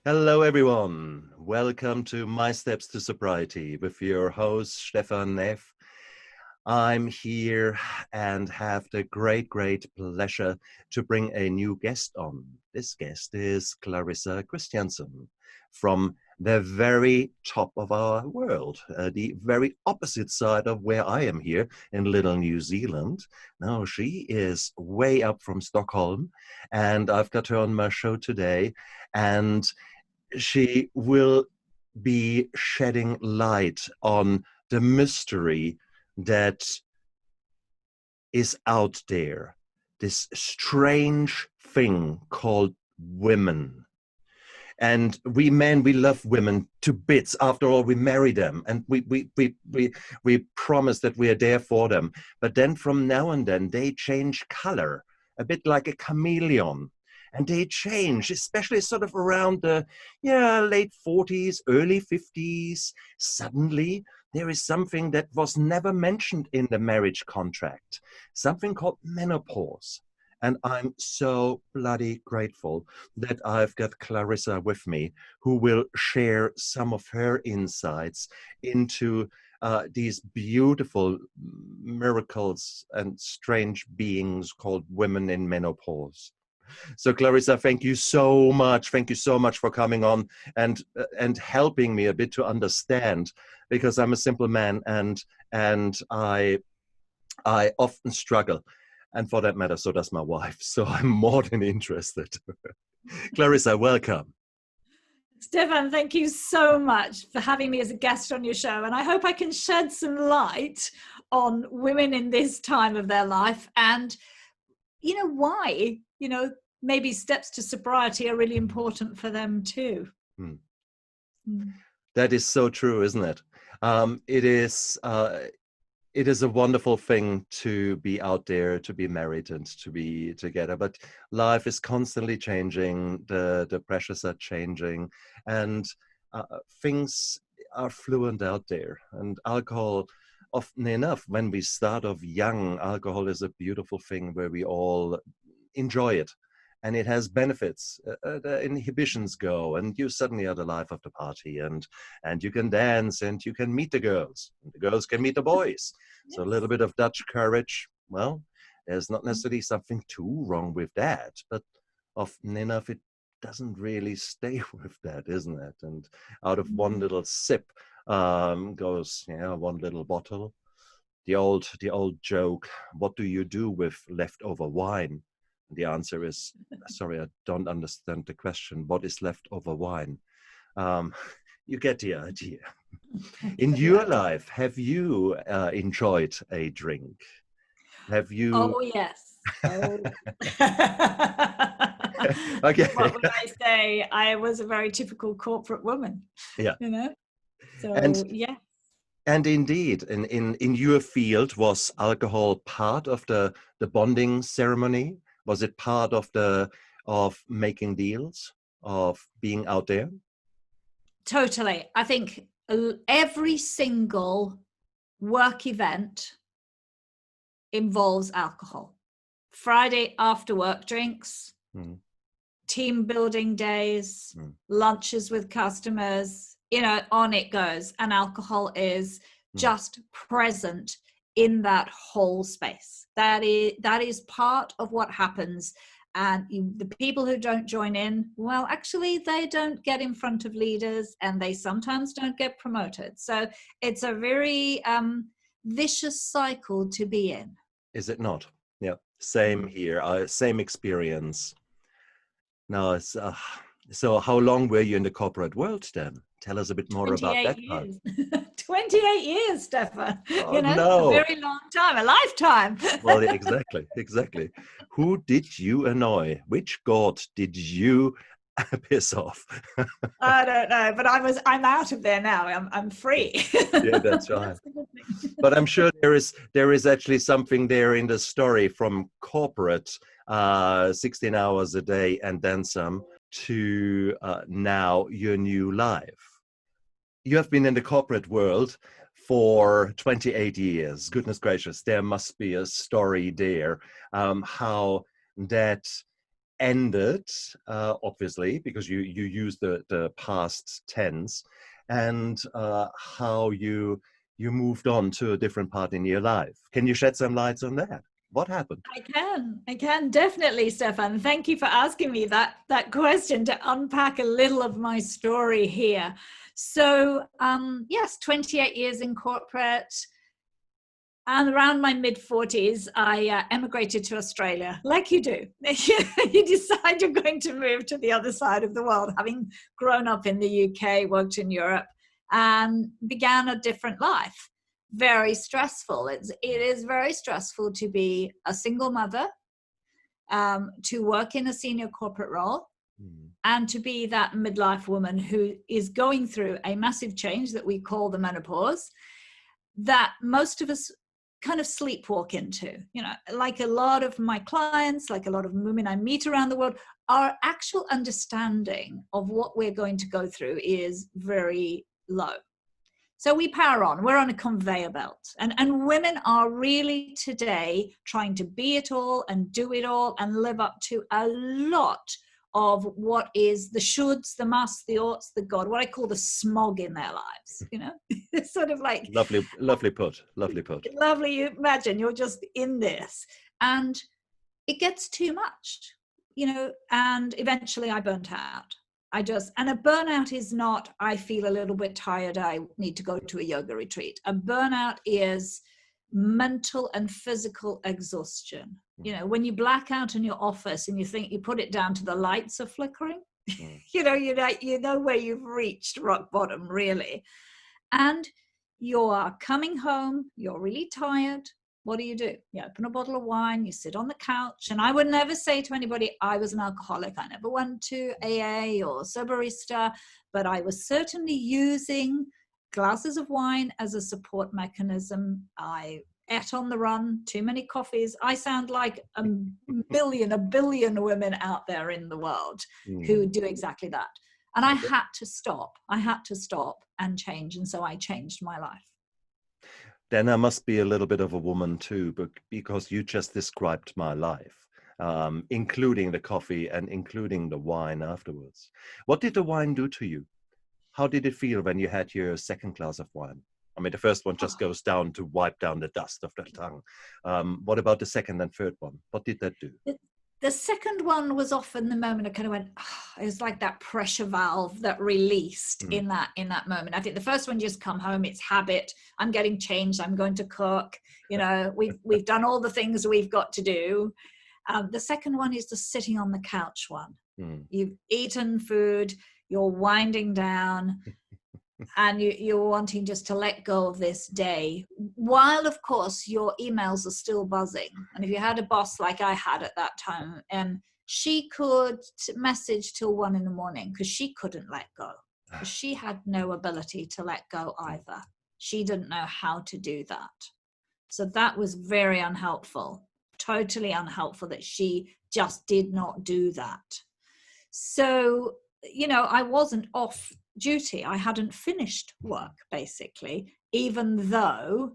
Hello, everyone. Welcome to My Steps to Sobriety with your host, Stefan Neff. I'm here and have the great pleasure to bring a new guest on. This guest is Clarissa Kristjansson from the very top of our world, the very opposite side of where I am here in little New Zealand. Now, she is way up from Stockholm, and I've got her on my show today, and she will be shedding light on the mystery that is out there, this strange thing called women. And we men, we love women to bits. After all, we marry them and we promise that we are there for them. But then from now and then, they change color, a bit like a chameleon. And they change, especially sort of around the late 40s, early 50s. Suddenly, there is something that was never mentioned in the marriage contract, something called menopause. And I'm so bloody grateful that I've got Clarissa with me, who will share some of her insights into these beautiful miracles and strange beings called women in menopause. So Clarissa, thank you so much. Thank you so much for coming on and helping me a bit to understand, because I'm a simple man and I often struggle. And for that matter, so does my wife. So I'm more than interested. Clarissa, welcome. Stefan, thank you so much for having me as a guest on your show. And I hope I can shed some light on women in this time of their life and, why, maybe steps to sobriety are really important for them too. That is so true, isn't it? It is a wonderful thing to be out there, to be married and to be together, but life is constantly changing, the pressures are changing, and things are fluent out there. And alcohol, often enough, when we start off young, alcohol is a beautiful thing where we all enjoy it. And it has benefits. The inhibitions go, and you suddenly are the life of the party, and you can dance, and you can meet the girls, and the girls can meet the boys. Yes. So a little bit of Dutch courage. Well, there's not necessarily something too wrong with that, but often enough, it doesn't really stay with that, isn't it? And out of one little sip goes, one little bottle. The old joke: what do you do with leftover wine? The answer is, sorry, I don't understand the question. What is leftover wine? You get the idea. In your life, have you enjoyed a drink? Have you? Oh, yes. Oh. Okay. What would I say? I was a very typical corporate woman. Yeah. So, yeah. And indeed, in your field, was alcohol part of the bonding ceremony? Was it part of making deals, of being out there? Totally. I think every single work event involves alcohol. Friday after work drinks, team building days, lunches with customers, on it goes. And alcohol is just present in that whole space. That is part of what happens. And the people who don't join in, well, actually, they don't get in front of leaders, and they sometimes don't get promoted. So it's a very vicious cycle to be in. Is it not? Yeah, same here. Same experience. Now, it's, so how long were you in the corporate world then? Tell us a bit more about that part. 28 years, Stefan. Oh, no. A very long time, a lifetime. Well, exactly. Who did you annoy? Which god did you piss off? I don't know, but I'm out of there now. I'm free. Yeah, that's right. But I'm sure there is actually something there in the story from corporate 16 hours a day and then some to now your new life. You have been in the corporate world for 28 years. Goodness gracious, there must be a story there. How that ended, obviously, because you use the past tense, and how you moved on to a different part in your life. Can you shed some lights on that? What happened? I can definitely, Stefan. Thank you for asking me that question to unpack a little of my story here. So, yes, 28 years in corporate. And around my mid-40s, I emigrated to Australia, like you do. You decide you're going to move to the other side of the world, having grown up in the UK, worked in Europe, and began a different life. Very stressful. It is very stressful to be a single mother, to work in a senior corporate role, and to be that midlife woman who is going through a massive change that we call the menopause, that most of us kind of sleepwalk into. You know, like a lot of my clients, like a lot of women I meet around the world, our actual understanding of what we're going to go through is very low. So we power on. We're on a conveyor belt. And women are really today trying to be it all and do it all and live up to a lot of what is the shoulds, the musts, the oughts, the God, what I call the smog in their lives, you know. It's sort of like Lovely put. Lovely. You imagine you're just in this and it gets too much, you know, and eventually I burnt out. And a burnout is not, I feel a little bit tired, I need to go to a yoga retreat. A burnout is mental and physical exhaustion. You know, when you black out in your office and you think you put it down to the lights are flickering, you know where you've reached rock bottom, really. And you are coming home, you're really tired. What do? You open a bottle of wine, you sit on the couch. And I would never say to anybody, I was an alcoholic. I never went to AA or Soberista, but I was certainly using glasses of wine as a support mechanism. I ate on the run, too many coffees. I sound like a billion women out there in the world who do exactly that. And I had to stop and change. And so I changed my life. Then I must be a little bit of a woman too, but because you just described my life, including the coffee and including the wine afterwards. What did the wine do to you? How did it feel when you had your second glass of wine? I mean, the first one just goes down to wipe down the dust of the tongue. What about the second and third one? What did that do? The second one was often the moment I kind of went, it was like that pressure valve that released in that moment. I think the first one, just come home, it's habit. I'm getting changed. I'm going to cook. You know, we've done all the things we've got to do. The second one is the sitting on the couch one. You've eaten food, you're winding down. And you're wanting just to let go of this day, while of course your emails are still buzzing. And if you had a boss like I had at that time, she could message till 1 a.m. because she couldn't let go. She had no ability to let go either. She didn't know how to do that. So that was very unhelpful, totally unhelpful that she just did not do that. So, you know, I wasn't off duty. I hadn't finished work, basically, even though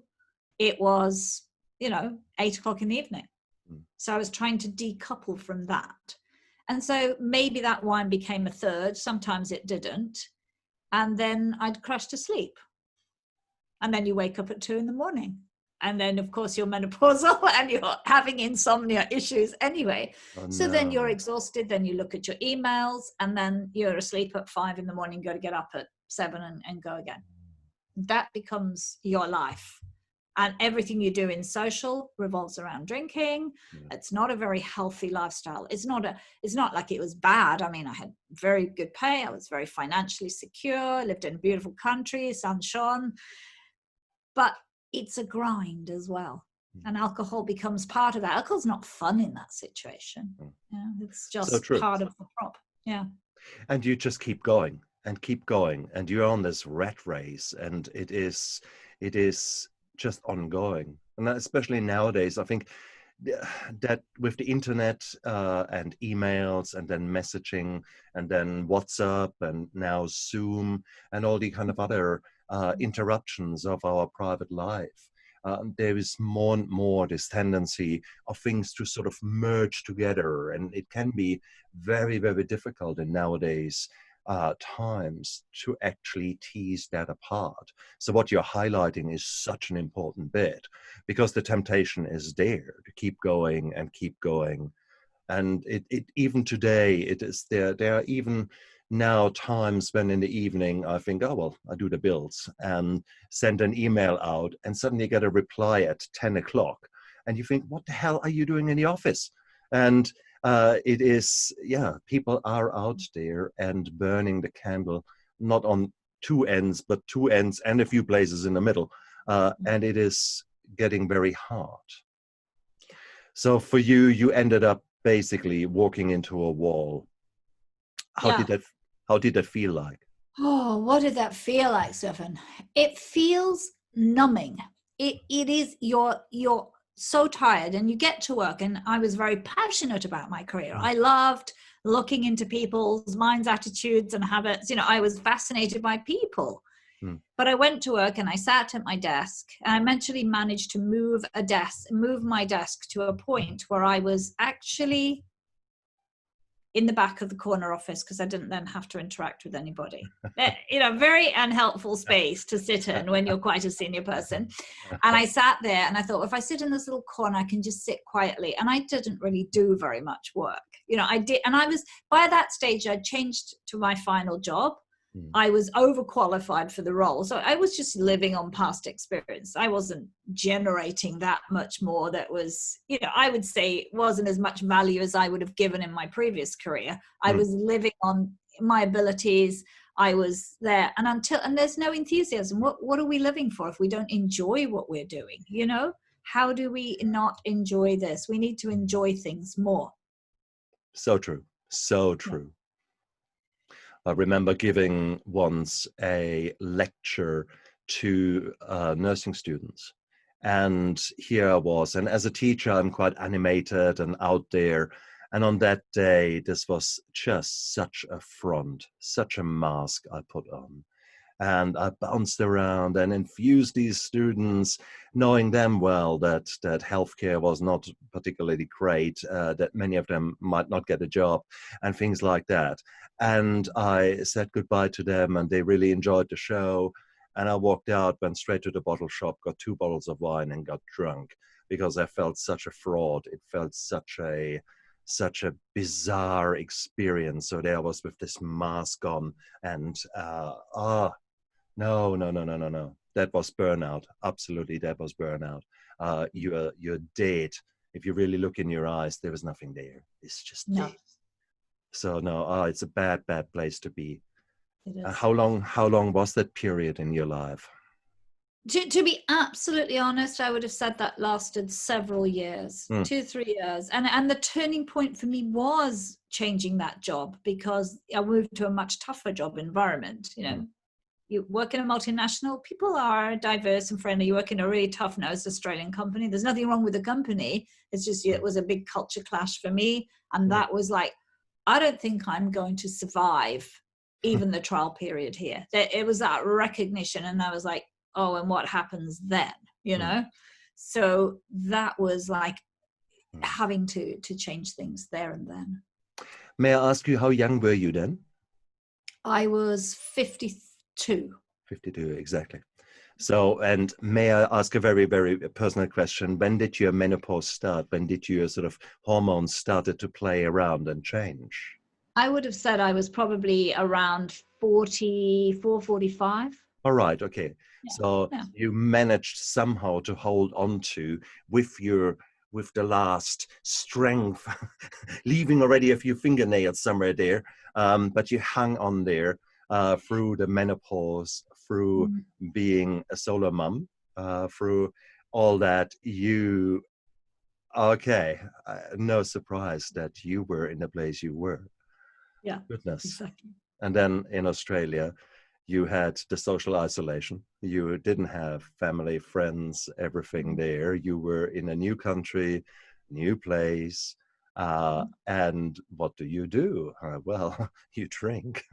it was, 8:00 in the evening. So I was trying to decouple from that. And so maybe that wine became a third. Sometimes it didn't. And then I'd crash to sleep. And then you wake up at 2 a.m. And then, of course, you're menopausal and you're having insomnia issues anyway. Oh, so no. Then you're exhausted. Then you look at your emails and then you're asleep at 5 a.m. You got to get up at 7 and go again. That becomes your life. And everything you do in social revolves around drinking. Yeah. It's not a very healthy lifestyle. It's not like it was bad. I mean, I had very good pay. I was very financially secure, lived in a beautiful country, sun shone. But it's a grind as well. And alcohol becomes part of that. Alcohol's not fun in that situation. Yeah, it's just so part of the prop. Yeah. And you just keep going and you're on this rat race, and it is just ongoing. And especially nowadays, I think that with the internet and emails and then messaging and then WhatsApp and now Zoom and all the kind of other interruptions of our private life, there is more and more this tendency of things to sort of merge together, and it can be very, very difficult in nowadays times to actually tease that apart. So what you're highlighting is such an important bit, because the temptation is there to keep going and keep going. And it even today, it is there. There are even now times when in the evening I think, oh, well, I do the bills and send an email out, and suddenly get a reply at 10 o'clock. And you think, what the hell are you doing in the office? And it is, yeah, people are out there and burning the candle, not on two ends, but two ends and a few places in the middle. And it is getting very hard. So for you, you ended up basically walking into a wall. How Yeah. did that feel like? Oh, what did that feel like, Stefan? It feels numbing. It is, you're so tired, and you get to work, and I was very passionate about my career. I loved looking into people's minds, attitudes, and habits. You know, I was fascinated by people. But I went to work and I sat at my desk, and I eventually managed to move my desk to a point where I was actually in the back of the corner office, because I didn't then have to interact with anybody. You know, very unhelpful space to sit in when you're quite a senior person. And I sat there and I thought, if I sit in this little corner, I can just sit quietly. And I didn't really do very much work. You know, I did. And I was, by that stage, I changed to my final job. I was overqualified for the role. So I was just living on past experience. I wasn't generating that much more that was, you know, I would say wasn't as much value as I would have given in my previous career. I was living on my abilities. I was there. And there's no enthusiasm. What are we living for if we don't enjoy what we're doing? You know, how do we not enjoy this? We need to enjoy things more. So true. So true. I remember giving once a lecture to nursing students. And here I was. And as a teacher, I'm quite animated and out there. And on that day, this was just such a front, such a mask I put on. And I bounced around and infused these students, knowing them well that healthcare was not particularly great, that many of them might not get a job and things like that. And I said goodbye to them, and they really enjoyed the show. And I walked out, went straight to the bottle shop, got 2 bottles of wine and got drunk, because I felt such a fraud. It felt such a bizarre experience. So there I was with this mask on, and no. That was burnout. Absolutely, that was burnout. You're dead. If you really look in your eyes, there was nothing there. It's just dead. So no, it's a bad place to be. It is. How long was that period in your life? To be absolutely honest, I would have said that lasted several years, 2-3 years. And the turning point for me was changing that job, because I moved to a much tougher job environment. You know, you work in a multinational, people are diverse and friendly. You work in a really tough-nosed Australian company. There's nothing wrong with the company. It's just, it was a big culture clash for me. And that was like, I don't think I'm going to survive even the trial period here. It was that recognition. And I was like, oh, and what happens then, you know? So that was like having to change things there and then. May I ask you, how young were you then? I was 52. 52, exactly. So, and may I ask a very, very personal question? When did your menopause start? When did your sort of hormones started to play around and change? I would have said I was probably around 44, 45. All right. Okay. Yeah. So you managed somehow to hold on to with the last strength, leaving already a few fingernails somewhere there. But you hung on there through the menopause, through being a solo mom, through all that. No surprise that you were in the place you were. Yeah. Goodness. Exactly. And then in Australia, you had the social isolation. You didn't have family, friends, everything there. You were in a new country, new place. And what do? Well, you drink.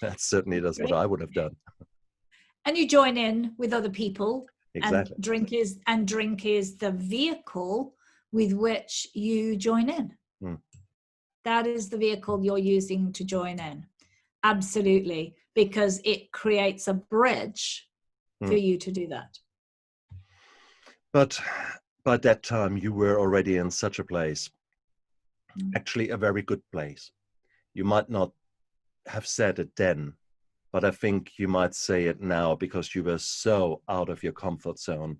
That's what I would have done. And you join in with other people. Exactly. And drink is the vehicle with which you join in. That is the vehicle you're using to join in. Absolutely. Because it creates a bridge for you to do that. But by that time, you were already in such a place, actually a very good place. You might not have said it then, but I think you might say it now because you were so out of your comfort zone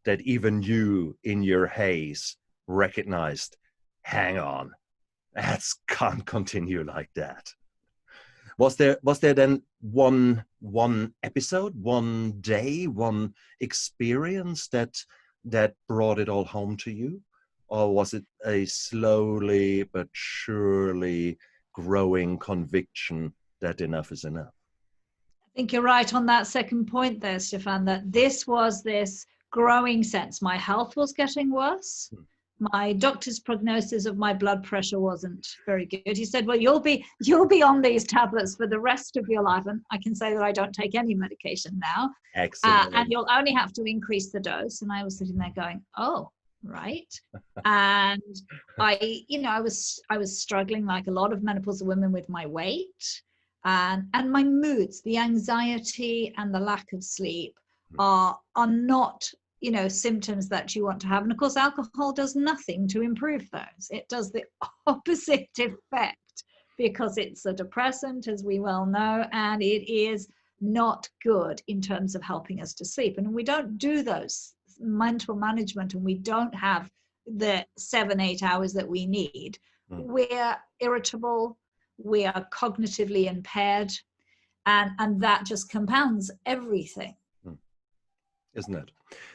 that even you, in your haze, recognized, hang on, that can't continue like that. Was there then one episode, one day, one experience that brought it all home to you? Or was it a slowly but surely growing conviction that enough is enough? I think you're right on that second point there, Stefan, that this was this growing sense. My health was getting worse. My doctor's prognosis of my blood pressure wasn't very good. He said, well, you'll be on these tablets for the rest of your life. And I can say that I don't take any medication now. Excellent. And you'll only have to increase the dose. And I was sitting there going, oh, right. And I was struggling like a lot of menopausal women with my weight and my moods. The anxiety and the lack of sleep are not symptoms that you want to have. And of course, alcohol does nothing to improve those. It does the opposite effect because it's a depressant, as we well know, and it is not good in terms of helping us to sleep. And we don't do those mental management and we don't have the 7-8 hours that we need. We're irritable, we are cognitively impaired, and that just compounds everything. Isn't it?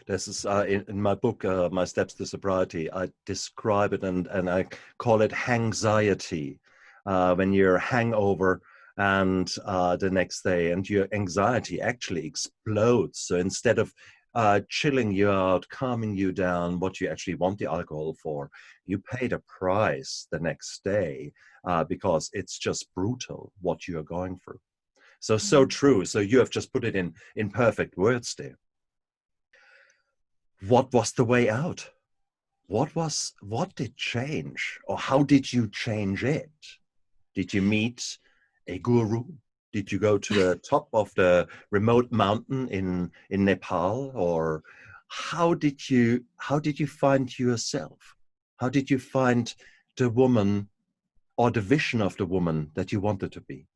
This is in my book, My Steps to Sobriety, I describe it and I call it hangxiety. When you're hangover and the next day and your anxiety actually explodes. So instead of chilling you out, calming you down, what you actually want the alcohol for, you pay the price the next day because it's just brutal what you are going through. So true. So you have just put it in perfect words there. What was the way out? What did change? Or how did you change it? Did you meet a guru? Did you go to the top of the remote mountain in Nepal? Or how did you find yourself? How did you find the woman or the vision of the woman that you wanted to be?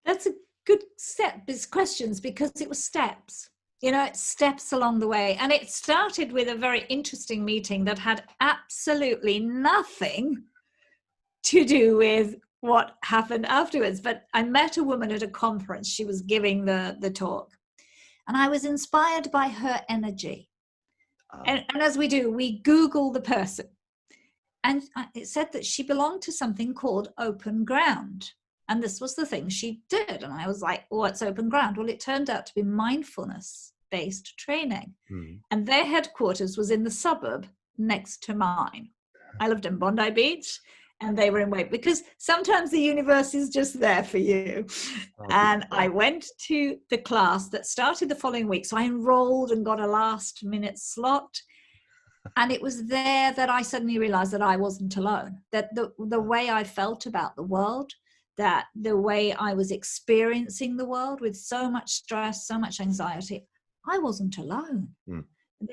That's a good set of questions because it was steps. It's steps along the way. And it started with a very interesting meeting that had absolutely nothing to do with what happened afterwards. But I met a woman at a conference. She was giving the talk. And I was inspired by her energy. And as we do, we Google the person. And it said that she belonged to something called Open Ground. And this was the thing she did. And I was like, what's Open Ground? Well, it turned out to be mindfulness-based training. And their headquarters was in the suburb next to mine. I lived in Bondi Beach and they were in Wake because sometimes the universe is just there for you. And I went to the class that started the following week. So I enrolled and got a last minute slot. And it was there that I suddenly realized that I wasn't alone, that the way I felt about the world, that the way I was experiencing the world with so much stress, so much anxiety, I wasn't alone.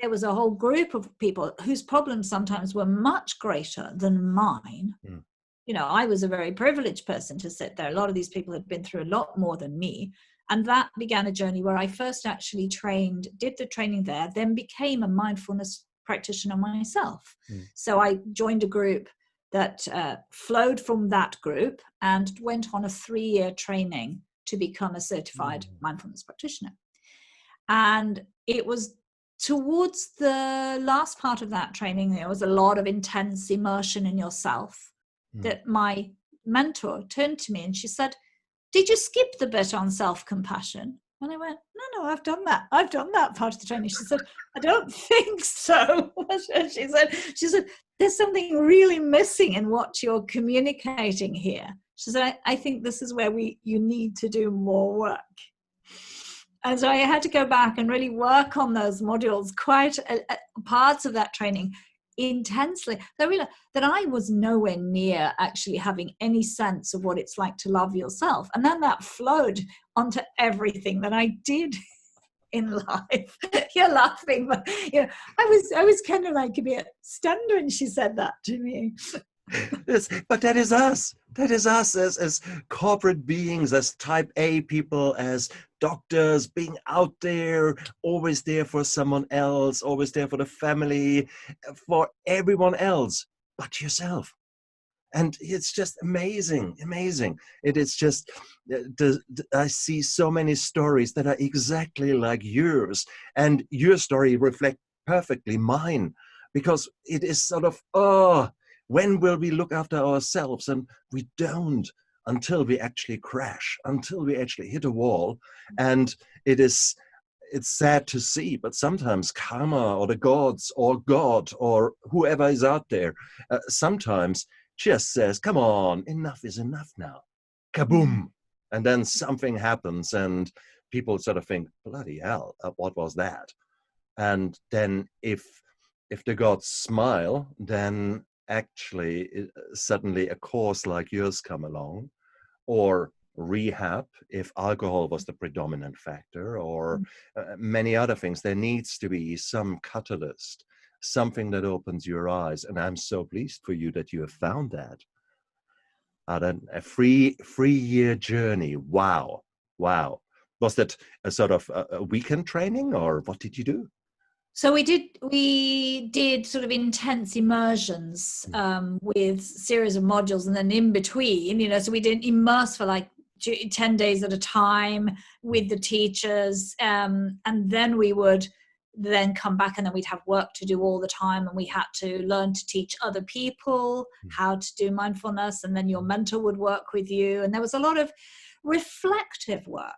There was a whole group of people whose problems sometimes were much greater than mine. I was a very privileged person to sit there. A lot of these people had been through a lot more than me. And that began a journey where I first actually did the training there, then became a mindfulness practitioner myself. So I joined a group that flowed from that group and went on a 3-year training to become a certified mindfulness practitioner. And it was towards the last part of that training, there was a lot of intense immersion in yourself that my mentor turned to me and she said, did you skip the bit on self-compassion? And I went, no, I've done that. I've done that part of the training. She said, I don't think so. She said, there's something really missing in what you're communicating here. She said, I think this is where you need to do more work. And so I had to go back and really work on those modules, quite parts of that training intensely. So I realized that I was nowhere near actually having any sense of what it's like to love yourself. And then that flowed onto everything that I did in life. You're laughing, but I was kind of like a bit stunned when she said that to me. Yes, but that is us. That is us as corporate beings, as type A people, as doctors, being out there, always there for someone else, always there for the family, for everyone else but yourself. And it's just amazing, amazing. It is just, I see so many stories that are exactly like yours, and your story reflects perfectly mine, because it is sort of, when will we look after ourselves? And we don't until we actually crash, until we actually hit a wall. And it's sad to see, but sometimes karma or the gods or God or whoever is out there, sometimes just says, come on, enough is enough now. Kaboom. And then something happens and people sort of think, bloody hell, what was that? And then if the gods smile, then actually suddenly a course like yours come along, or rehab if alcohol was the predominant factor, or many other things. There needs to be some catalyst, something that opens your eyes. And I'm so pleased for you that you have found that. A 3-year journey. Wow. Was that a sort of a weekend training, or what did you do? So we did sort of intense immersions with series of modules, and then in between, so we didn't immerse for like 10 days at a time with the teachers, and then we would then come back, and then we'd have work to do all the time, and we had to learn to teach other people how to do mindfulness, and then your mentor would work with you, and there was a lot of reflective work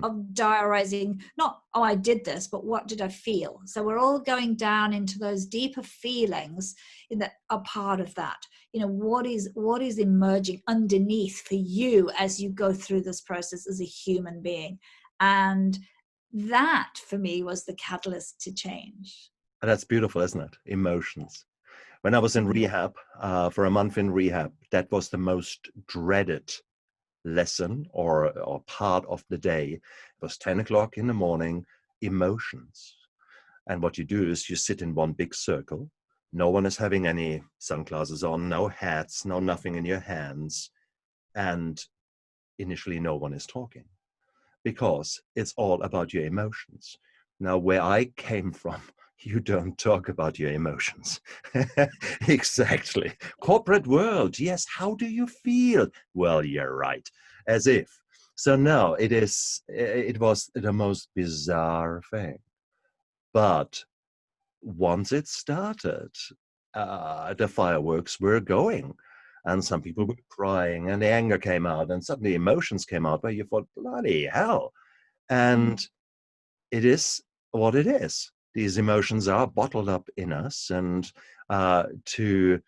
of diarizing, not, I did this, but what did I feel? So we're all going down into those deeper feelings that are part of that. What is emerging underneath for you as you go through this process as a human being? And that for me was the catalyst to change. And that's beautiful, isn't it? Emotions. When I was in rehab, for a month in rehab, that was the most dreaded lesson or part of the day. It was 10 o'clock in the morning, emotions. And what you do is you sit in one big circle. No one is having any sunglasses on, no hats, no nothing in your hands. And initially no one is talking, because it's all about your emotions. Now, where I came from, you don't talk about your emotions. Exactly. Corporate world, yes, how do you feel? Well, you're right, as if. So no, it was the most bizarre thing. But once it started, the fireworks were going. And some people were crying, and the anger came out, and suddenly emotions came out where you thought, bloody hell. And it is what it is. These emotions are bottled up in us, and to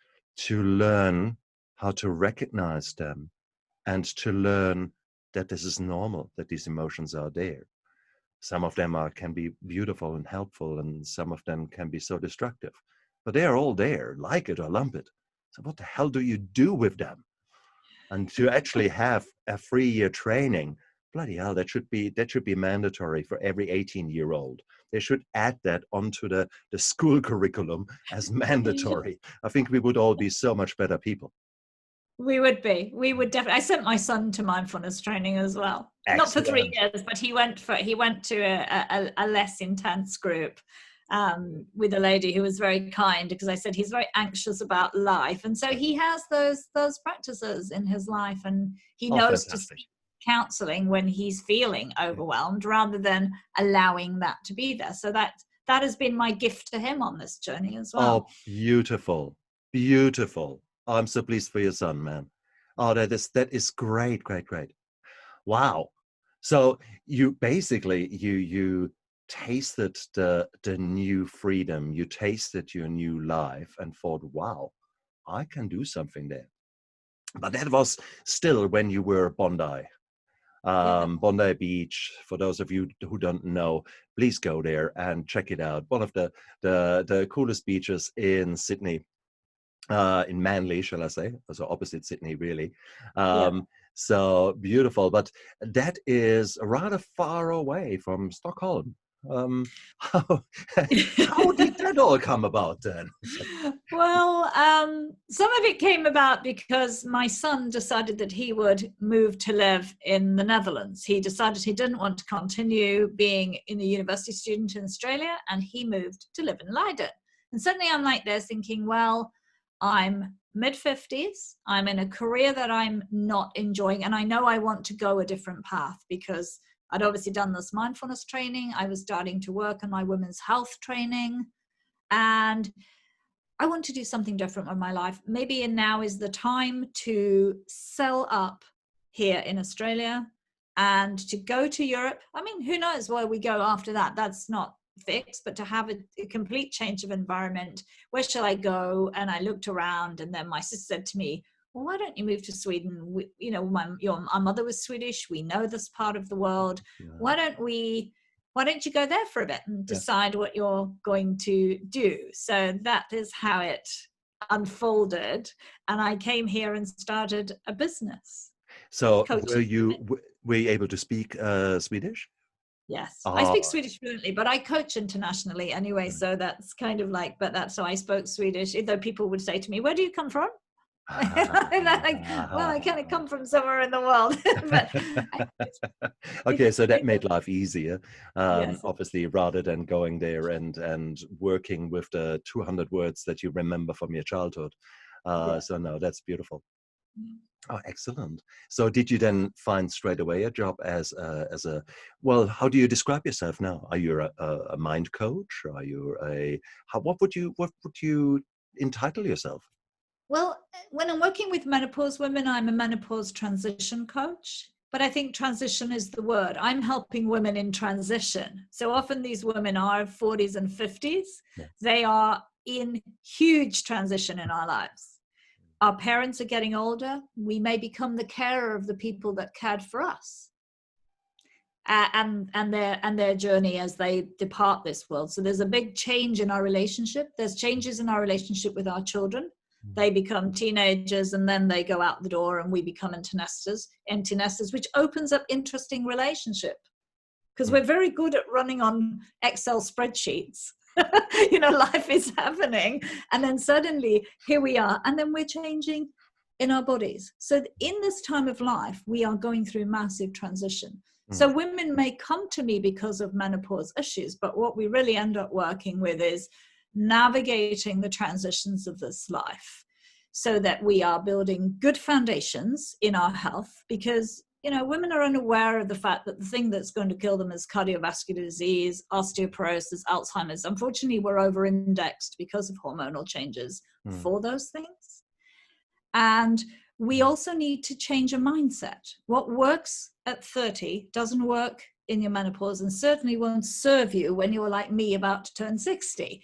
learn how to recognize them, and to learn that this is normal, that these emotions are there. Some of them can be beautiful and helpful, and some of them can be so destructive. But they are all there, like it or lump it. So what the hell do you do with them? And to actually have a 3-year training, bloody hell, that should be mandatory for every 18-year-old. They should add that onto the school curriculum as mandatory. I think we would all be so much better people. We would definitely. I sent my son to mindfulness training as well. Excellent. Not for 3 years, but he went to a less intense group with a lady who was very kind, because I said he's very anxious about life, and so he has those practices in his life, and he knows to seek counseling when he's feeling overwhelmed, rather than allowing that to be there. So that has been my gift to him on this journey as well. Oh, beautiful. I'm so pleased for your son, man. Oh, that is great. Wow. So you basically you tasted the new freedom, you tasted your new life, and thought, wow, I can do something there. But that was still when you were Bondi. Yeah. Bondi Beach. For those of you who don't know, please go there and check it out. One of the coolest beaches in Sydney, in Manly, shall I say? So opposite Sydney, really. Yeah. So beautiful, but that is rather far away from Stockholm. How, how did that all come about then? Well, some of it came about because my son decided that he would move to live in the Netherlands. He decided he didn't want to continue being in a university student in Australia, and he moved to live in Leiden. And suddenly I'm like this thinking, well, I'm mid-50s. I'm in a career that I'm not enjoying, and I know I want to go a different path because I'd obviously done this mindfulness training. I was starting to work on my women's health training, and I want to do something different with my life. Maybe now is the time to sell up here in Australia and to go to Europe. I mean, who knows where we go after that? That's not fixed, but to have a complete change of environment. Where shall I go? And I looked around, and then my sister said to me, well, why don't you move to Sweden? Our mother was Swedish. We know this part of the world. Yeah. Why don't you go there for a bit and decide what you're going to do? So that is how it unfolded. And I came here and started a business. So Coaching. were you able to speak Swedish? Yes, I speak Swedish fluently, but I coach internationally anyway. Mm. So that's kind of like, so I spoke Swedish, though people would say to me, where do you come from? And I'm like, well, I kind of come from somewhere in the world. But okay, so that made life easier, yes, obviously, rather than going there and working with the 200 words that you remember from your childhood. yeah. So no, that's beautiful. Oh, excellent. So did you then find straight away a job as a, well, how do you describe yourself now? Are you a mind coach? Are you what would you entitle yourself? Well, when I'm working with menopause women, I'm a menopause transition coach. But I think transition is the word. I'm helping women in transition. So often these women are 40s and 50s. Yeah. They are in huge transition in our lives. Our parents are getting older. We may become the carer of the people that cared for us. And their journey as they depart this world. So there's a big change in our relationship. There's changes in our relationship with our children. They become teenagers, and then they go out the door, and we become empty nesters, which opens up interesting relationship because we're very good at running on Excel spreadsheets. Life is happening, and then suddenly here we are, and then we're changing in our bodies. So in this time of life, we are going through massive transition. So women may come to me because of menopause issues, but what we really end up working with is navigating the transitions of this life so that we are building good foundations in our health, because women are unaware of the fact that the thing that's going to kill them is cardiovascular disease, osteoporosis, Alzheimer's. Unfortunately, we're over-indexed because of hormonal changes for those things. And we also need to change a mindset. What works at 30 doesn't work in your menopause, and certainly won't serve you when you're like me, about to turn 60.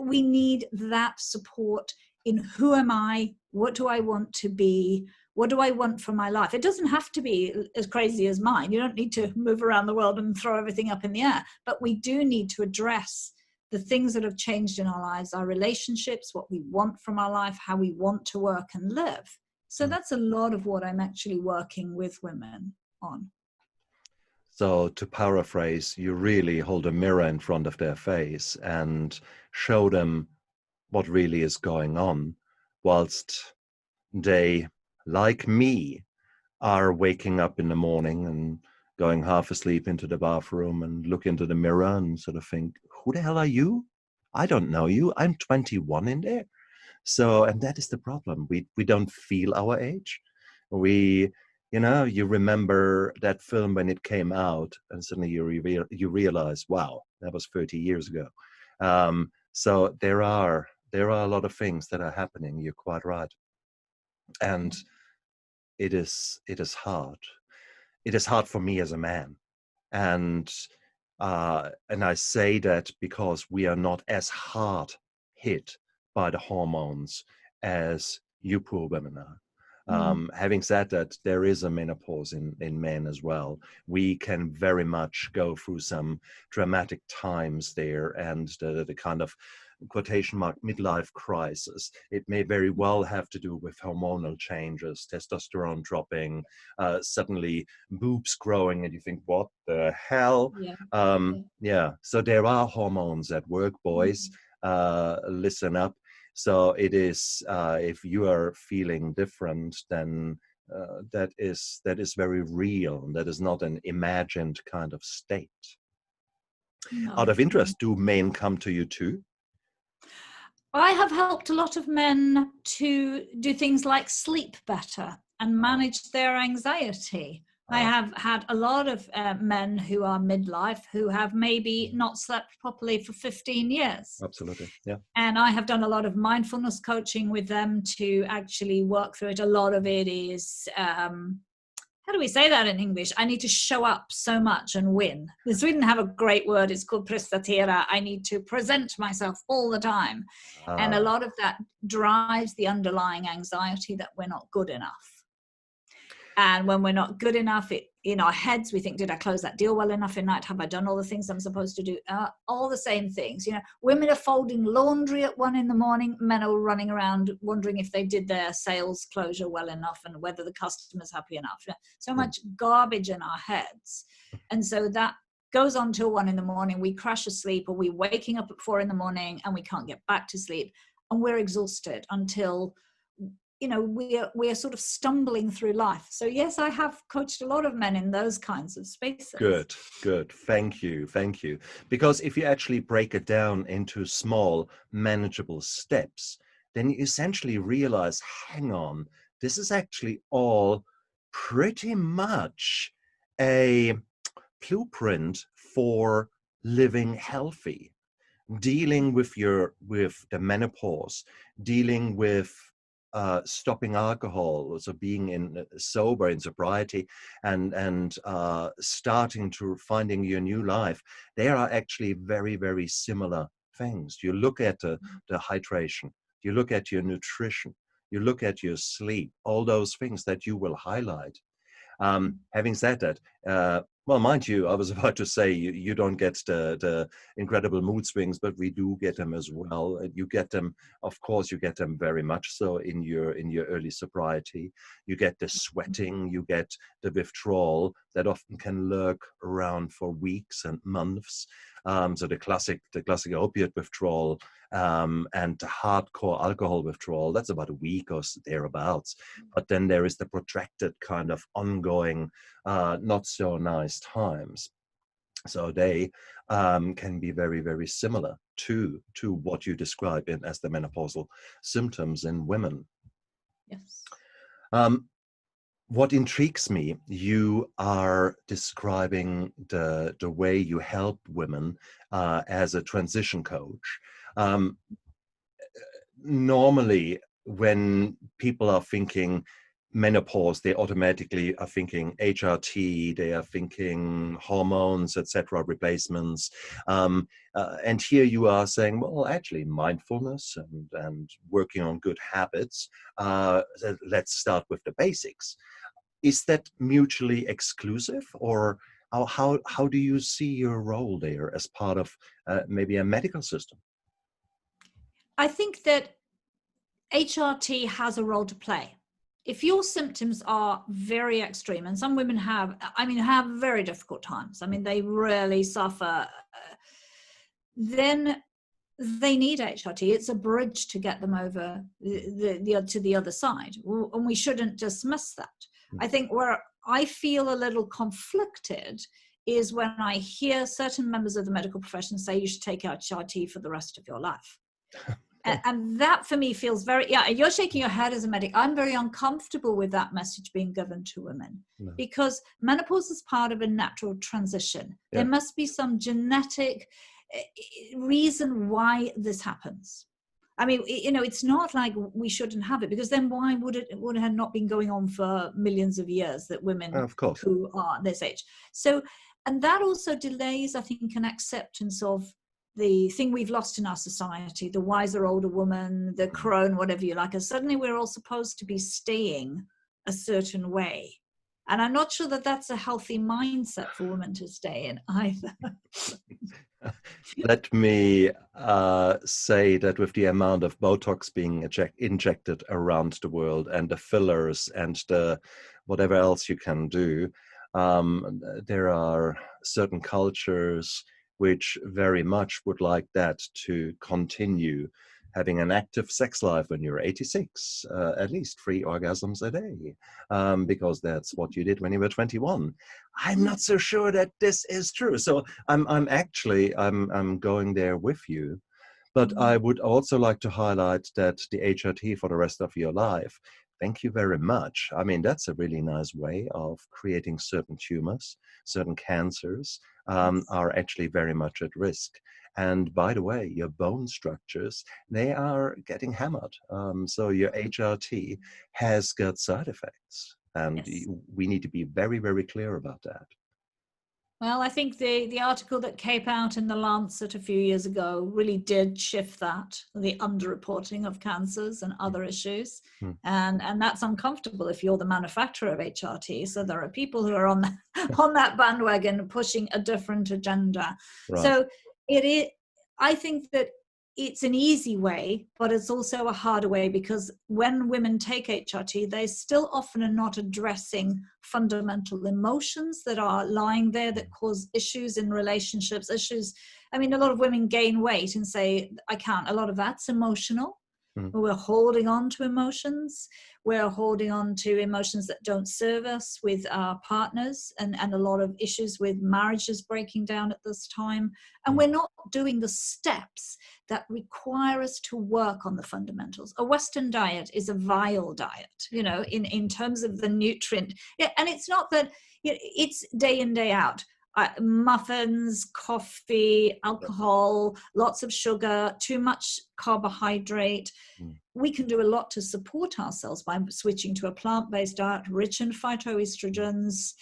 We need that support in who am I? What do I want to be? What do I want for my life? It doesn't have to be as crazy as mine. You don't need to move around the world and throw everything up in the air, but we do need to address the things that have changed in our lives, our relationships, what we want from our life, how we want to work and live. So that's a lot of what I'm actually working with women on. So to paraphrase, you really hold a mirror in front of their face and show them what really is going on, whilst they, like me, are waking up in the morning and going half asleep into the bathroom and look into the mirror and sort of think, who the hell are you? I don't know you. I'm 21 in there. So, and that is the problem. We don't feel our age. You remember that film when it came out, and suddenly you realize, wow, that was 30 years ago. So there are a lot of things that are happening. You're quite right, and it is hard. It is hard for me as a man, and I say that because we are not as hard hit by the hormones as you poor women are. Having said that, there is a menopause in men as well. We can very much go through some dramatic times there, and the kind of quotation mark midlife crisis. It may very well have to do with hormonal changes, testosterone dropping, suddenly boobs growing, and you think, what the hell? Yeah. So there are hormones at work, boys. Listen up. So it is, if you are feeling different, then that is very real. That is not an imagined kind of state. No. Out of interest, do men come to you too? I have helped a lot of men to do things like sleep better and manage their anxiety. I have had a lot of men who are midlife who have maybe not slept properly for 15 years. Absolutely, yeah. And I have done a lot of mindfulness coaching with them to actually work through it. A lot of it is, how do we say that in English? I need to show up so much and win. The Sweden have a great word. It's called prestatera. I need to present myself all the time. And a lot of that drives the underlying anxiety that we're not good enough. And when we're not good enough, in our heads, we think, did I close that deal well enough in night? Have I done all the things I'm supposed to do? All the same things. Women are folding laundry at 1 a.m. Men are running around wondering if they did their sales closure well enough and whether the customer's happy enough. So much garbage in our heads. And so that goes on till 1 a.m. We crash asleep, or we're waking up at 4 a.m. and we can't get back to sleep. And we're exhausted until we are sort of stumbling through life. So yes, I have coached a lot of men in those kinds of spaces. Good. Thank you. Because if you actually break it down into small, manageable steps, then you essentially realize, hang on, this is actually all pretty much a blueprint for living healthy, dealing with the menopause, dealing with stopping alcohol, so being sober in sobriety, and starting to finding your new life. They are actually very, very similar things. You look at the hydration, you look at your nutrition, you look at your sleep, all those things that you will highlight. Having said that, well, mind you, I was about to say you don't get the incredible mood swings, but we do get them as well. You get them, of course, you get them very much so in your early sobriety. You get the sweating, you get the withdrawal that often can lurk around for weeks and months. So the classic opiate withdrawal and the hardcore alcohol withdrawal, that's about a week or thereabouts. But then there is the protracted kind of ongoing, not so nice times. So they can be very, very similar to what you describe as the menopausal symptoms in women. Yes. What intrigues me, you are describing the way you help women as a transition coach. Normally, when people are thinking menopause, they automatically are thinking HRT, they are thinking hormones, etc., replacements. And here you are saying, well, actually, mindfulness and working on good habits. Let's start with the basics. Is that mutually exclusive, or how do you see your role there as part of maybe a medical system? I think that HRT has a role to play. If your symptoms are very extreme, and some women have very difficult times, they really suffer, then they need HRT. It's a bridge to get them over to the other side, and we shouldn't dismiss that. I think where I feel a little conflicted is when I hear certain members of the medical profession say you should take HRT for the rest of your life. And that for me feels very, you're shaking your head as a medic. I'm very uncomfortable with that message being given to women, because menopause is part of a natural transition. There must be some genetic reason why this happens. It's not like we shouldn't have it, because then why would it have not been going on for millions of years, that women who are this age? So, and that also delays, I think, an acceptance of the thing we've lost in our society, the wiser older woman, the crone, whatever you like. And suddenly we're all supposed to be staying a certain way. And I'm not sure that that's a healthy mindset for women to stay in either. Let me say that with the amount of Botox being injected around the world, and the fillers and the whatever else you can do, there are certain cultures which very much would like that to continue, having an active sex life when you're 86, at least 3 orgasms a day, because that's what you did when you were 21. I'm not so sure that this is true. So I'm going there with you. But I would also like to highlight that the HRT for the rest of your life, thank you very much. I mean, that's a really nice way of creating certain tumors, certain cancers are actually very much at risk. And by the way, your bone structures, they are getting hammered. So your HRT has got side effects. And we need to be very, very clear about that. Well, I think the article that came out in the Lancet a few years ago really did shift that, the underreporting of cancers and other issues. And that's uncomfortable if you're the manufacturer of HRT. So there are people who are on that bandwagon pushing a different agenda. Right. So I think that it's an easy way, but it's also a harder way, because when women take HRT, they still often are not addressing fundamental emotions that are lying there that cause issues in relationships, issues. I mean, a lot of women gain weight and say, I can't. A lot of that's emotional. We're holding on to emotions. We're holding on to emotions that don't serve us with our partners, and a lot of issues with marriages breaking down at this time. And we're not doing the steps that require us to work on the fundamentals. A Western diet is a vile diet, in terms of the nutrient. And it's not that, it's day in, day out. Muffins, coffee, alcohol, lots of sugar, too much carbohydrate. We can do a lot to support ourselves by switching to a plant-based diet rich in phytoestrogens,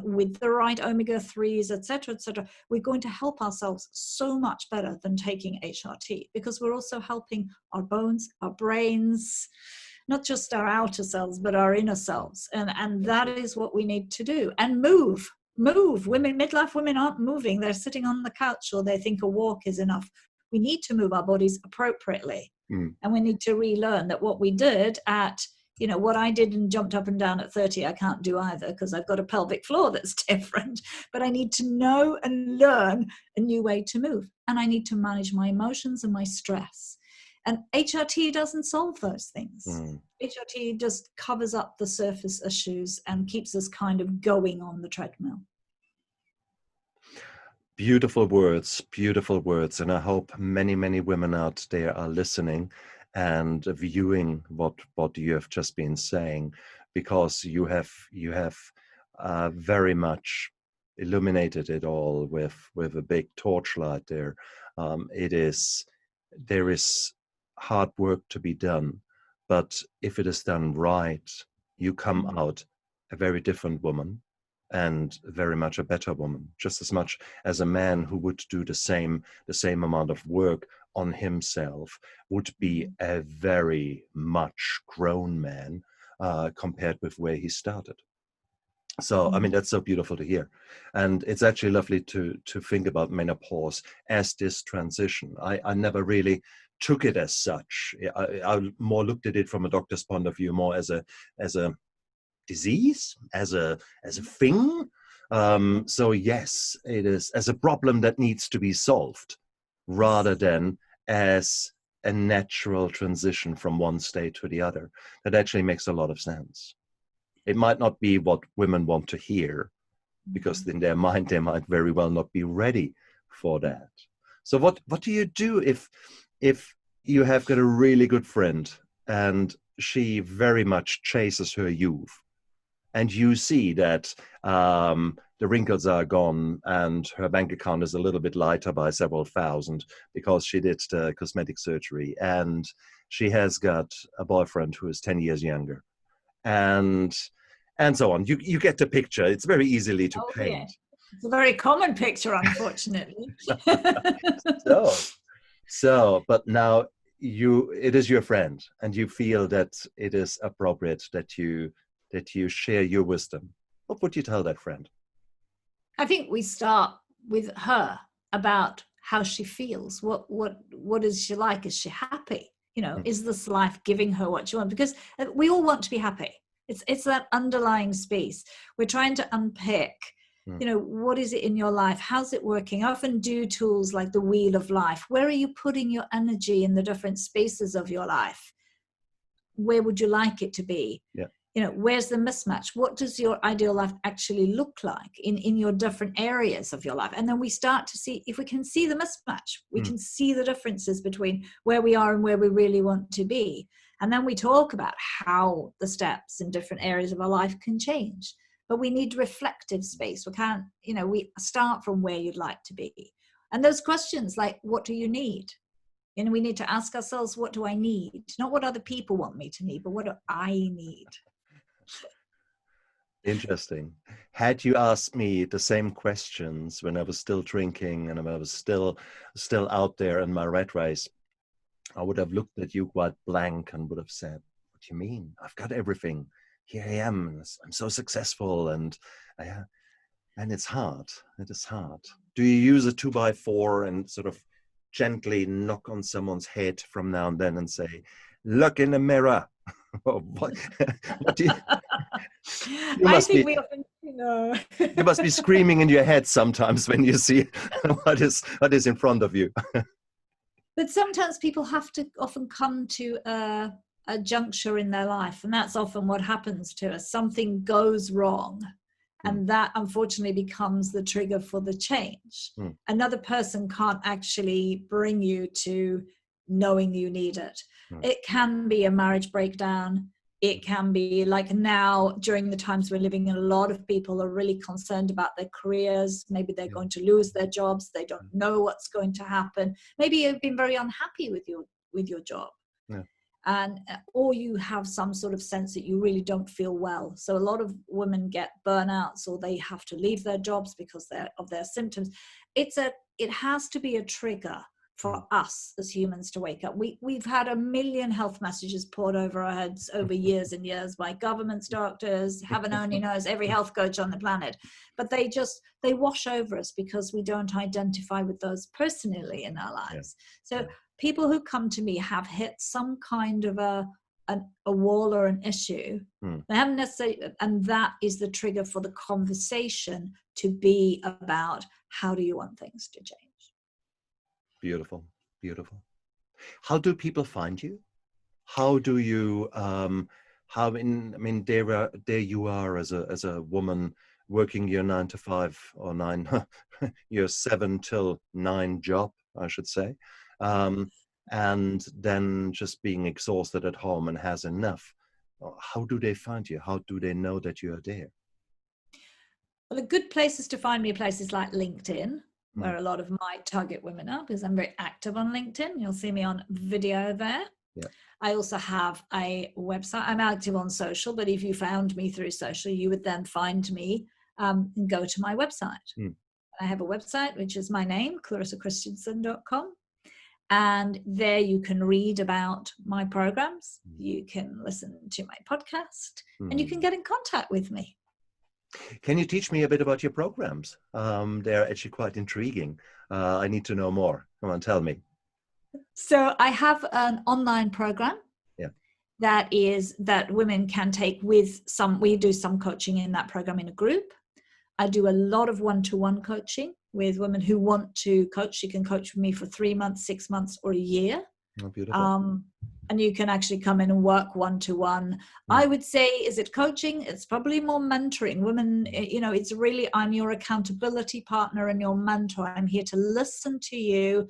with the right omega-3s, etc., etc. We're going to help ourselves so much better than taking HRT, because we're also helping our bones, our brains, not just our outer selves, but our inner selves. And that is what we need to do. And move. Women, midlife women aren't moving. They're sitting on the couch, or they think a walk is enough. We need to move our bodies appropriately. And we need to relearn that what we did at, what I did and jumped up and down at 30, I can't do either, because I've got a pelvic floor that's different. But I need to know and learn a new way to move. And I need to manage my emotions and my stress. And HRT doesn't solve those things. HRT just covers up the surface issues and keeps us kind of going on the treadmill. Beautiful words. And I hope many, many women out there are listening and viewing what you have just been saying, because you have very much illuminated it all with a big torchlight there. There is hard work to be done, but if it is done right, you come out a very different woman, and very much a better woman, just as much as a man who would do the same amount of work on himself would be a very much grown man compared with where he started. So, I mean, that's so beautiful to hear. And it's actually lovely to think about menopause as this transition. I never really took it as such. I more looked at it from a doctor's point of view, more as a disease, as a thing. So yes, it is as a problem that needs to be solved, rather than as a natural transition from one state to the other. That actually makes a lot of sense. It might not be what women want to hear, because in their mind they might very well not be ready for that. So what do you do if you have got a really good friend and she very much chases her youth, and you see that the wrinkles are gone and her bank account is a little bit lighter by several thousand because she did the cosmetic surgery, and she has got a boyfriend who is 10 years younger, and so on. You get the picture. It's very easily to paint. Yeah. It's a very common picture, unfortunately. But now it is your friend, and you feel that it is appropriate that you that you share your wisdom, what would you tell that friend? I think we start with her about how she feels. What is she like? Is she happy? You know, is this life giving her what she wants? Because we all want to be happy. It's that underlying space. We're trying to unpick, you know, what is it in your life? How's it working? I often do tools like the wheel of life. Where are you putting your energy in the different spaces of your life? Where would you like it to be? Yeah. You know, where's the mismatch? What does your ideal life actually look like in your different areas of your life? And then we start to see, if we can see the mismatch, we can see the differences between where we are and where we really want to be. And then we talk about how the steps in different areas of our life can change. But we need reflective space. We can't, you know, we start from where you'd like to be. And those questions like, what do you need? And we need to ask ourselves, what do I need? Not what other people want me to need, but what do I need? Interesting. Had you asked me the same questions when I was still drinking and I was still out there in my rat race, I would have looked at you quite blank and would have said, what do you mean? I've got everything. Here I am. I'm so successful. And it's hard. It is hard. Do you use a 2x4 and sort of gently knock on someone's head from now and then and say, look in the mirror? what do you... I think we often, you know. You must be screaming in your head sometimes when you see what is in front of you. But sometimes people have to often come to a juncture in their life, and that's often what happens to us. Something goes wrong, and that unfortunately becomes the trigger for the change. Another person can't actually bring you to knowing you need it. It can be a marriage breakdown. It can be like now, during the times we're living in, a lot of people are really concerned about their careers. Maybe they're going to lose their jobs. They don't know what's going to happen. Maybe you've been very unhappy with your job. Yeah. And or you have some sort of sense that you really don't feel well. So a lot of women get burnouts, or they have to leave their jobs because of their symptoms. It has to be a trigger for us as humans to wake up. We've had 1 million health messages poured over our heads over years and years by governments, doctors, heaven only knows, every health coach on the planet. But they wash over us because we don't identify with those personally in our lives. So people who come to me have hit some kind of a wall or an issue. They haven't necessarily, and that is the trigger for the conversation to be about, how do you want things to change? Beautiful, beautiful. How do people find you? How do you, there you are as a woman working your 9 to 5 or 9, your 7 till 9 job, I should say. And then just being exhausted at home and has enough. How do they find you? How do they know that you are there? Well, the good places to find me are places like LinkedIn, where a lot of my target women are, because I'm very active on LinkedIn. You'll see me on video there. Yeah. I also have a website. I'm active on social, but if you found me through social, you would then find me and go to my website. I have a website, which is my name, ClarissaKristjansson.com. And there you can read about my programs. You can listen to my podcast, and you can get in contact with me. Can you teach me a bit about your programs? They're actually quite intriguing. I need to know more. Come on, tell me. So I have an online program that women can take with we do some coaching in that program in a group. I do a lot of one-to-one coaching with women who want to coach. You can coach with me for 3 months, 6 months, or a year. Oh, beautiful. And you can actually come in and work one-to-one. I would say, is it coaching? It's probably more mentoring. Women, it's really, I'm your accountability partner and your mentor. I'm here to listen to you,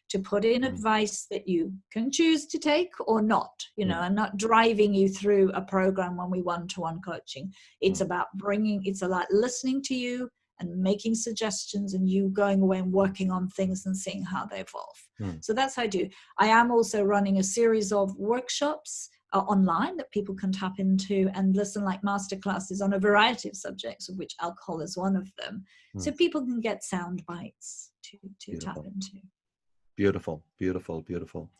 to put in advice that you can choose to take or not. I'm not driving you through a program when we one-to-one coaching. It's about it's like listening to you and making suggestions, and you going away and working on things and seeing how they evolve. So that's how I do. I am also running a series of workshops online that people can tap into and listen, like masterclasses on a variety of subjects, of which alcohol is one of them. So people can get sound bites to tap into. Beautiful, beautiful, beautiful.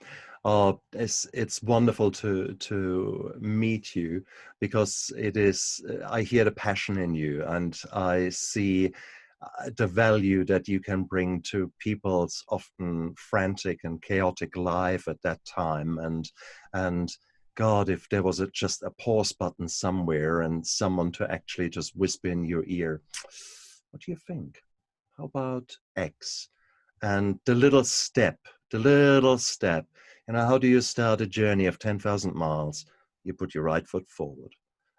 Oh, it's wonderful to meet you, because it is, I hear the passion in you, and I see the value that you can bring to people's often frantic and chaotic life at that time. And God, if there was just a pause button somewhere and someone to actually just whisper in your ear, what do you think? How about X? And the little step, how do you start a journey of 10,000 miles? You put your right foot forward.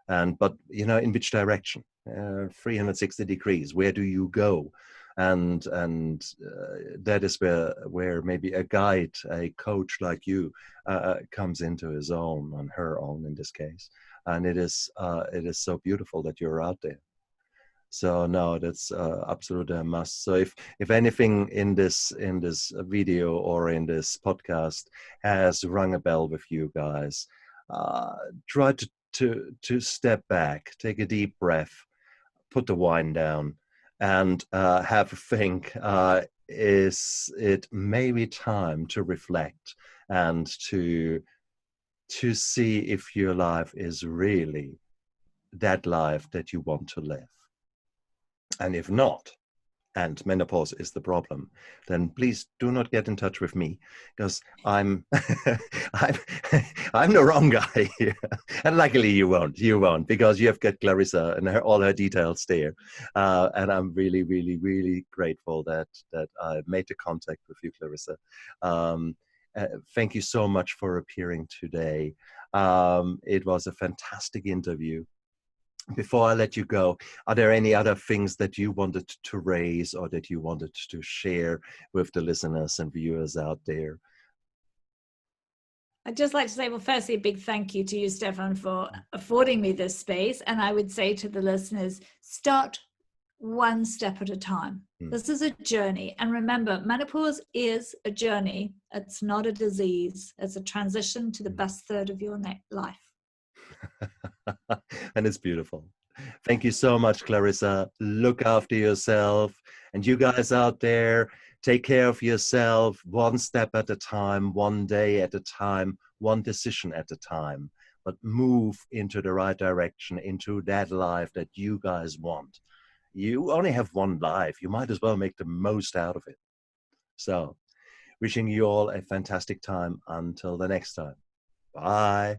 But in which direction? 360 degrees. Where do you go? And that is where maybe a guide, a coach like you, comes into his own, on her own in this case. And it is so beautiful that you're out there. So no, that's absolutely a must. So if anything in this video or in this podcast has rung a bell with you guys, try to step back, take a deep breath, put the wine down, and have a think. Is it maybe time to reflect and to see if your life is really that life that you want to live? And if not, and menopause is the problem, then please do not get in touch with me, because I'm I'm the wrong guy here. And luckily you won't, because you have got Clarissa and all her details there. And I'm really, really, really grateful that I made the contact with you, Clarissa. Thank you so much for appearing today. It was a fantastic interview. Before I let you go, are there any other things that you wanted to raise or that you wanted to share with the listeners and viewers out there? I'd just like to say, well, firstly, a big thank you to you, Stefan, for affording me this space. And I would say to the listeners, start one step at a time. This is a journey. And remember, menopause is a journey. It's not a disease. It's a transition to the best third of your life. And it's beautiful. Thank you so much, Clarissa. Look after yourself. And you guys out there, take care of yourself, one step at a time, one day at a time, one decision at a time. But move into the right direction, into that life that you guys want. You only have one life. You might as well make the most out of it. So, wishing you all a fantastic time until the next time. Bye.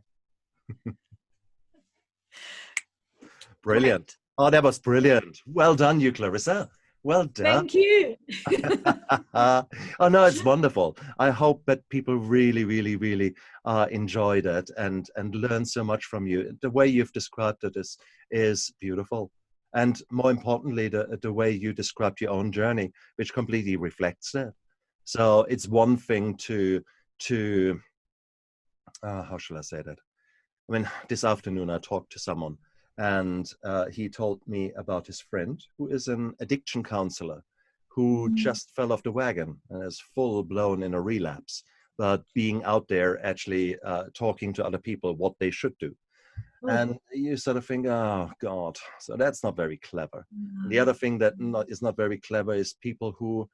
Brilliant. Oh, that was brilliant. Well done, you, Clarissa. Well done. Thank you. Oh, no, it's wonderful. I hope that people really, really, really enjoyed it and learn so much from you. The way you've described it is beautiful. And more importantly, the way you described your own journey, which completely reflects that. So it's one thing to how shall I say that? I mean, this afternoon I talked to someone, and he told me about his friend who is an addiction counselor who just fell off the wagon and is full blown in a relapse, but being out there actually talking to other people what they should do. And you sort of think, oh God, so that's not very clever. The other thing that is not very clever is people who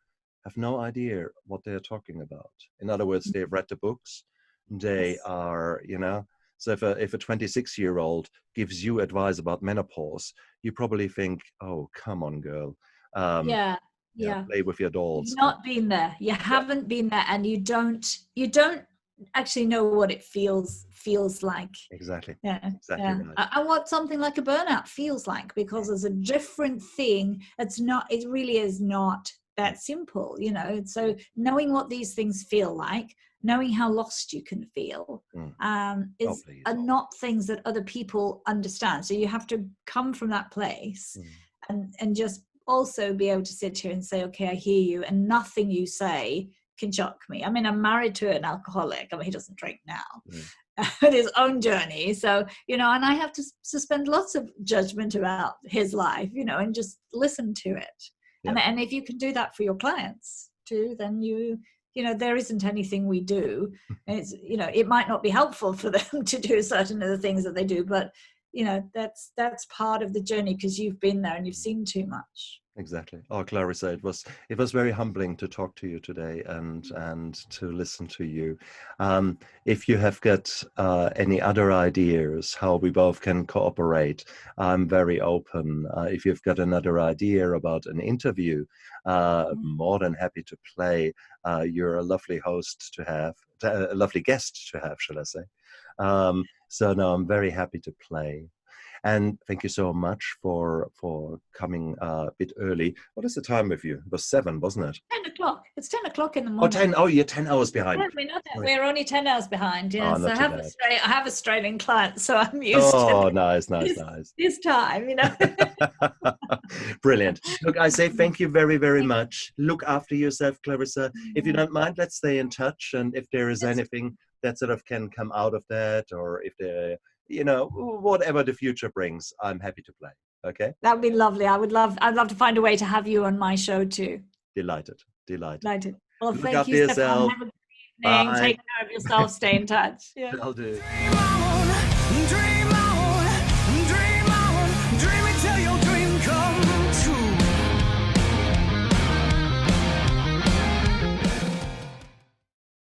have no idea what they're talking about. In other words, they've read the books. They are, so if a 26-year-old gives you advice about menopause, you probably think, oh, come on, girl. Yeah. Play with your dolls. You've not been there. You haven't been there, and you don't actually know what it feels like. Exactly. Yeah. Exactly Yeah. right. And what something like a burnout feels like, because it's a different thing. It really is not that simple, So knowing what these things feel like, knowing how lost you can feel, are not things that other people understand. So you have to come from that place and just also be able to sit here and say, okay, I hear you, and nothing you say can shock me. I mean, I'm married to an alcoholic. I mean, he doesn't drink now. With his own journey. So, and I have to suspend lots of judgment about his life, and just listen to it. Yeah. And if you can do that for your clients too, then there isn't anything we do. It's, it might not be helpful for them to do certain of the things that they do, but that's part of the journey, because you've been there and you've seen too much. Exactly. Oh, Clarissa, it was very humbling to talk to you today and to listen to you. If you have got any other ideas how we both can cooperate, I'm very open. If you've got another idea about an interview, more than happy to play. You're a lovely host to have, a lovely guest to have, shall I say? So no, I'm very happy to play. And thank you so much for coming a bit early. What is the time with you? It was 7, wasn't it? 10 o'clock. It's 10 o'clock in the Oh, morning. 10. Oh, you're 10 hours behind. Yeah, we're only 10 hours behind. Yes, not I too have bad. I have Australian clients, so I'm used Oh, to nice. this time, you know. Brilliant. Look, I say thank you very, very much. Look after yourself, Clarissa. If you don't mind, let's stay in touch. And if there is anything that sort of can come out of that, or if there, whatever the future brings, I'm happy to play. Okay? That would be lovely. I'd love to find a way to have you on my show too. Delighted. Well, Look thank after you, Stefan. yourself. Have a good evening. Bye. Take care of yourself. Stay in touch. Yeah. I'll do. Dream on, dream